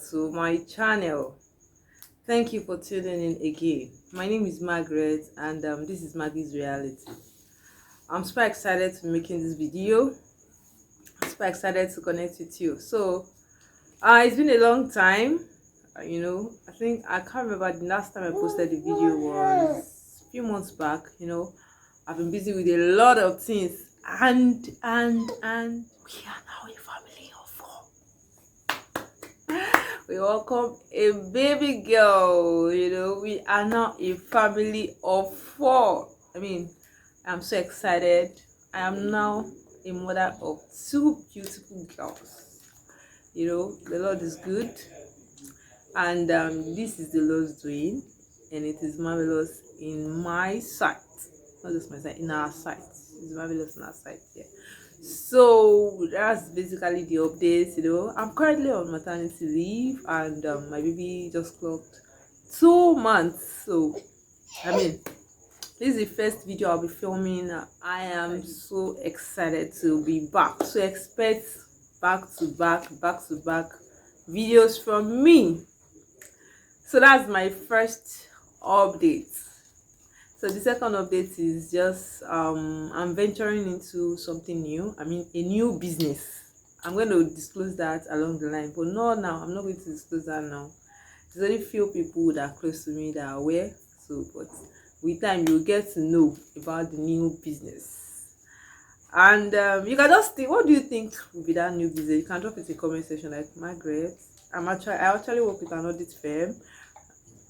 to my channel. Thank you for tuning in again. My name is Margaret, and this is Maggie's Reality. I'm super excited to be making this video. I'm super excited to connect with you. It's been a long time. I think I can't remember the last time I posted the video was a few months back. I've been busy with a lot of things, and we are now a family of four. We welcome a baby girl. We are now a family of four. I'm so excited. I am now a mother of two beautiful girls. The Lord is good, and this is the Lord's doing, and it is marvelous in my sight. Not just my sight, in our sight. It's marvelous in our sight. Yeah. So that's basically the updates. I'm currently on maternity leave, and my baby just clocked 2 months. This is the first video I'll be filming. I am so excited to be back. So expect back to back videos from me. So that's my first update. So the second update is just I'm venturing into something new. A new business. I'm going to disclose that along the line, but no, now I'm not going to disclose that now. There's only few people that are close to me that are aware. But with time you'll get to know about the new business. And you can just think, what do you think will be that new business? You can drop it in the comment section. Like, Margaret, I actually work with an audit firm,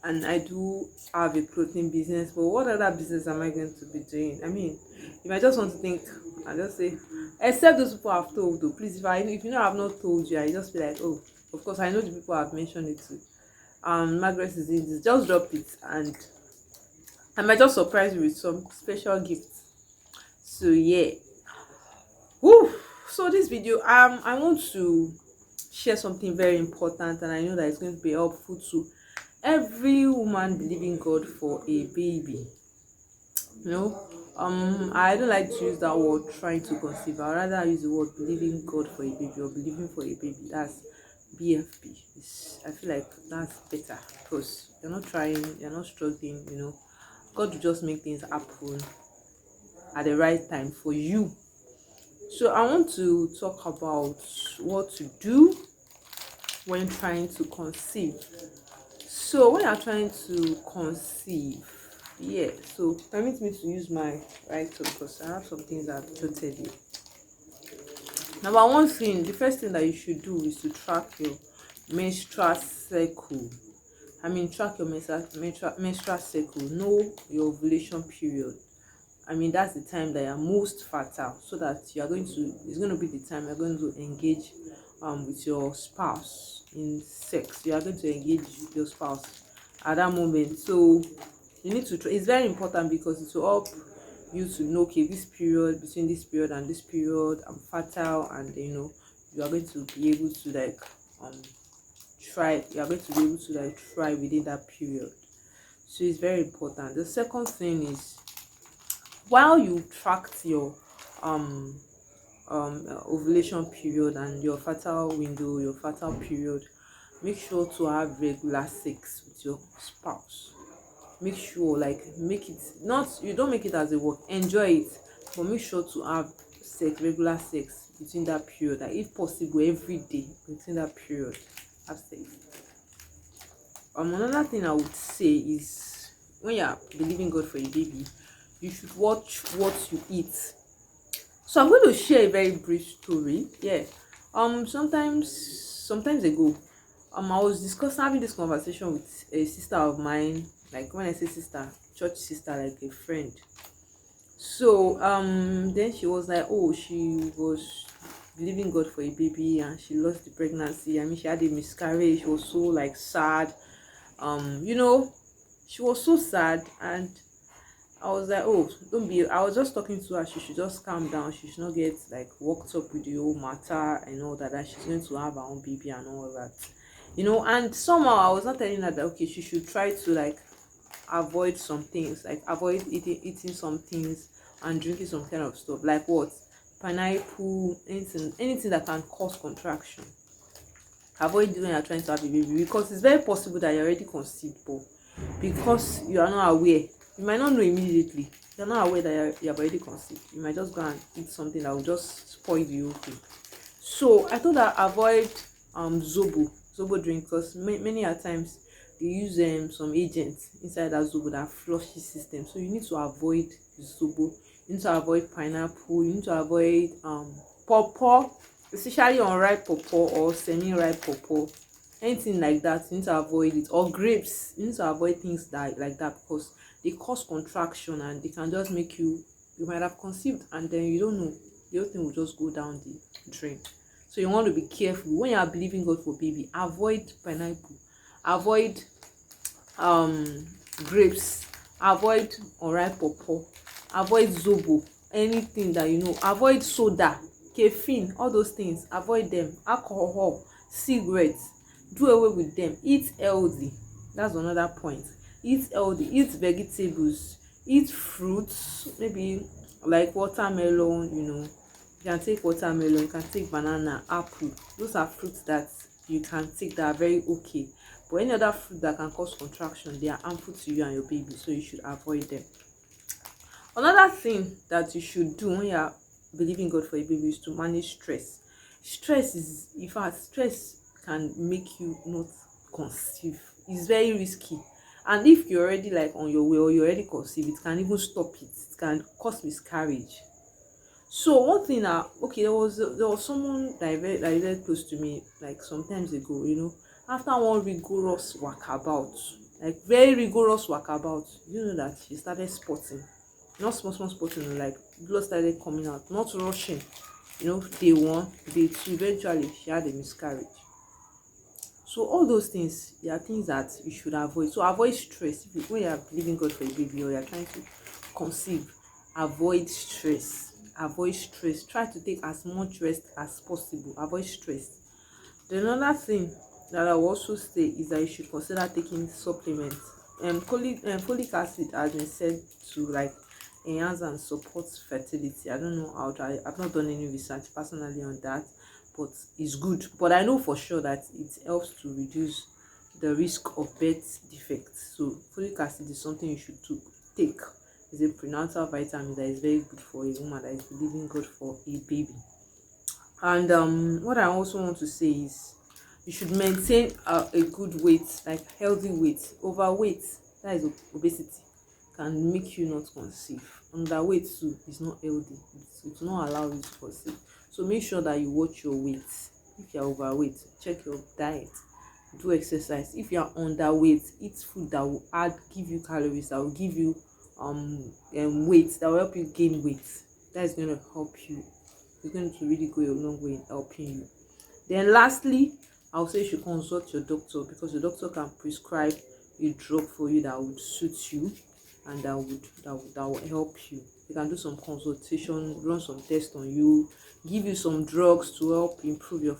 and I do have a clothing business, but what other business am I going to be doing? You might just want to think and just say, except those people I've told, though. Please, if you know I've not told you, I just be like, oh, of course I know the people I've mentioned it to. Margaret is in this. Just drop it, and I might just surprise you with some special gifts. So yeah. Woo! So this video, I want to share something very important, and I know that it's going to be helpful to every woman believing God for a baby. I don't like to use that word trying to conceive. I'd rather use the word believing God for a baby, or believing for a baby. That's BFB. I feel like that's better, because you're not trying, you're not struggling. God will just make things happen at the right time for you. So I want to talk about what to do when trying to conceive. So when you're trying to conceive, so permit me to use my right toe, because I have some things I've jotted here. Number one thing, the first thing that you should do is to track your menstrual cycle. Track your menstrual cycle. Know your ovulation period. That's the time that you're most fertile, so that it's going to be the time you're going to engage with your spouse in sex. You are going to engage with your spouse at that moment. So you need to it's very important, because it will help you to know, okay, between this period and this period I'm fertile, and you are going to be able to try within that period. So it's very important. The second thing is, while you tracked your ovulation period and your fertile window, your fertile period, make sure to have regular sex with your spouse. Make sure, make it not, you don't make it as a work, enjoy it, but make sure to have regular sex between that period, if possible every day between that period. Have sex. Another thing I would say is, when you're believing God for a baby, you should watch what you eat. So I'm going to share a very brief story. Sometimes ago, I was having this conversation with a sister of mine. Like, when I say sister, church sister, like a friend. So then she was like, oh, she was believing God for a baby, and she lost the pregnancy. She had a miscarriage. She was so sad. She was so sad, and I was like, oh, I was just talking to her, she should just calm down, she should not get worked up with the whole matter and all that she's going to have her own baby and all that. And somehow I was not telling her that, okay, she should try to avoid some things, avoid eating some things and drinking some kind of stuff, like what, pineapple, anything that can cause contraction. Avoid it when you're trying to have a baby, because it's very possible that you're already conceived, but because you are not aware, you might not know immediately. You're not aware that you're already conceived. You might just go and eat something that will just spoil the whole thing. So I thought that avoid zobo drink, because many a times they use some agents inside that zobo that flushes system. So you need to avoid zobo. You need to avoid pineapple. You need to avoid pawpaw, especially unripe pawpaw or semi-ripe pawpaw. Anything like that, you need to avoid it. Or grapes, you need to avoid things like that, because they cause contraction and they can just make you might have conceived and then you don't know, the whole thing will just go down the drain. So you want to be careful when you are believing God for baby. Avoid pineapple, avoid grapes, avoid unripe pawpaw, avoid zobo, anything that you know. Avoid soda, caffeine, all those things, avoid them. Alcohol, cigarettes, do away with them. Eat healthy, that's another point. Eat healthy, eat vegetables, eat fruits, maybe like watermelon, you know. You can take watermelon, you can take banana, apple. Those are fruits that you can take that are very okay. But any other fruit that can cause contraction, they are harmful to you and your baby, so you should avoid them. Another thing that you should do when you are believing God for a baby is to manage stress. Stress is, in fact, stress can make you not conceive. It's very risky. And if you're already like on your way or you're already conceived, it can even stop it. It can cause miscarriage. So one thing okay, there was someone that is very close to me like some times ago, you know, after one rigorous walkabout, like very rigorous walkabout, you know that she started spotting, not small spotting, like blood started coming out, not rushing, you know, day one, day two, eventually she had a miscarriage. So all those things, they are things that you should avoid. So avoid stress. When you are believing God for a baby or you are trying to conceive, avoid stress. Avoid stress. Try to take as much rest as possible. Avoid stress. Then another thing that I will also say is that you should consider taking supplements. Folic acid has been said to like enhance and support fertility. I don't know how to. I've not done any research personally on that, but it's good. But I know for sure that it helps to reduce the risk of birth defects. So folic acid is something you should take. It's a prenatal vitamin that is very good for a woman that is believing God for a baby. And what I also want to say is you should maintain a good weight, like healthy weight. Overweight, that is obesity, can make you not conceive. Underweight too is not healthy. It will not allow you to conceive. So make sure that you watch your weight. If you are overweight, check your diet, do exercise. If you are underweight, eat food that will give you calories, that will give you weight, that will help you gain weight. That is going to help you. It's going to really go a long way in helping you. Then lastly, I'll say you should consult your doctor, because your doctor can prescribe a drug for you that would suit you and that will help you. They can do some consultation, run some tests on you, give you some drugs to help improve your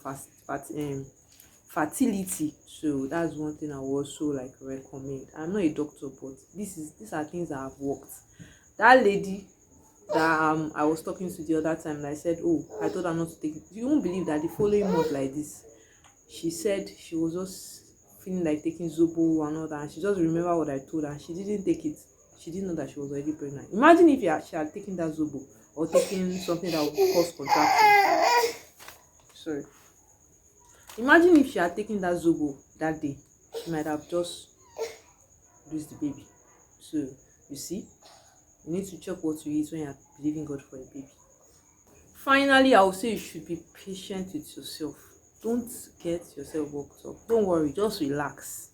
fertility. So that's one thing I would also like recommend. I'm not a doctor, but these are things that have worked. That lady that I was talking to the other time, and I said, oh, I told her not to take it. You won't believe that the following month like this, she said she was just feeling like taking zobo and all that, and she just remember what I told her and she didn't take it. She didn't know that she was already pregnant. Imagine if she had taken that zobo or taken something that would cause contraction. Sorry. Imagine if she had taken that zobo that day, she might have just lose the baby. So you see, you need to check what you eat when you're believing God for a baby. Finally, I will say you should be patient with yourself. Don't get yourself worked up. Don't worry, just relax.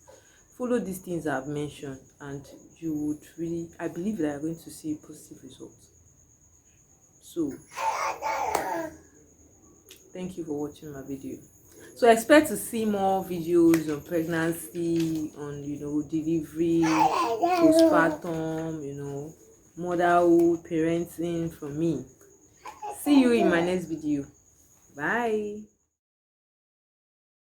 Follow these things I've mentioned and you would really, I believe that you're going to see a positive result. So thank you for watching my video. So expect to see more videos on pregnancy, on delivery, postpartum, motherhood, parenting from me. See you in my next video. Bye.